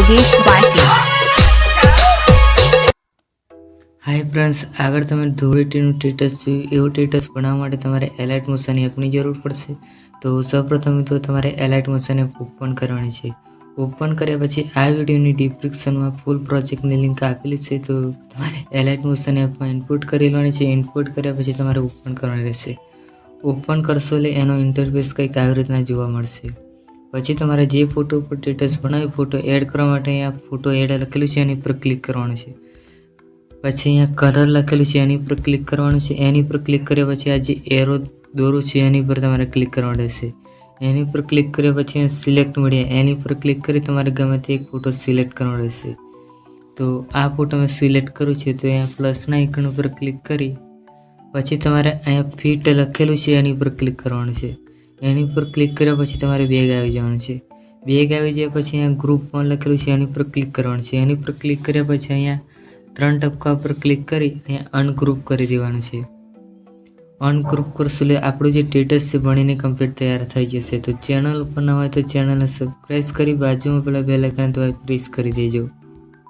મહેશ વાટી। Hi friends, આગળ તમે ધૂળેટીનું સ્ટેટસ જોયું એવું સ્ટેટસ બનાવવા માટે તમારે એલાઇટ મોશન એપની જરૂર પડશે। તો સૌપ્રથમ તો તમારે એલાઇટ મોશન એપ ઓપન કરવાની છે। ઓપન કર્યા પછી આ વિડીયોની ડિસ્ક્રિપ્શનમાં ફૂલ પ્રોજેક્ટની લિંક આપેલી છે, તો તમારે એલાઇટ મોશન એપમાં ઇનપુટ કરી લેવાની છે। ઇનપુટ કર્યા પછી તમારે ઓપન કરવાની રહેશે। ઓપન કરશો એટલે એનો ઇન્ટરફેસ કંઈક આવી રીતના જોવા મળશે। પછી તમારે જે ફોટો ઉપર સ્ટેટસ બનાવ્યો ફોટો એડ કરવા માટે અહીંયા ફોટો એડ લખેલું છે એની પર ક્લિક કરવાનું છે। પછી અહીંયા કલર લખેલું છે એની પર ક્લિક કરવાનું છે। એની પર ક્લિક કર્યા પછી આ જે એરો દોરો છે એની પર તમારે ક્લિક કરવાનું રહેશે। એની પર ક્લિક કર્યા પછી સિલેક્ટ મળ્યા એની પર ક્લિક કરી તમારે ગમે તે એક ફોટો સિલેક્ટ કરવાનો રહેશે। તો આ ફોટો મેં સિલેક્ટ કર્યું છે તો અહીંયા પ્લસના આઇકન ઉપર ક્લિક કરી પછી તમારે અહીંયા ફિટ લખેલું છે એની પર ક્લિક કરવાનું છે। એની પર ક્લિક કર્યા પછી તમારે બેગ આવી જવાનું છે। બેગ આવી જાય પછી અહીંયા ગ્રુપમાં લખેલું છે એની પર ક્લિક કરવાનું છે। એની પર ક્લિક કર્યા પછી અહીંયા 3 ટપકા પર ક્લિક કરી અહીંયા અનગ્રુપ કરી દેવાનું છે। અનગ્રુપ કરશું એટલે આપણું જે સ્ટેટસ છે બનીને કમ્પ્લીટ તૈયાર થઈ જશે। તો ચેનલ ઉપર ન હોય તો ચેનલને સબસ્ક્રાઈબ કરી બાજુમાં પેલા બેલ આઇકન દબાવી પ્રેસ કરી દેજો।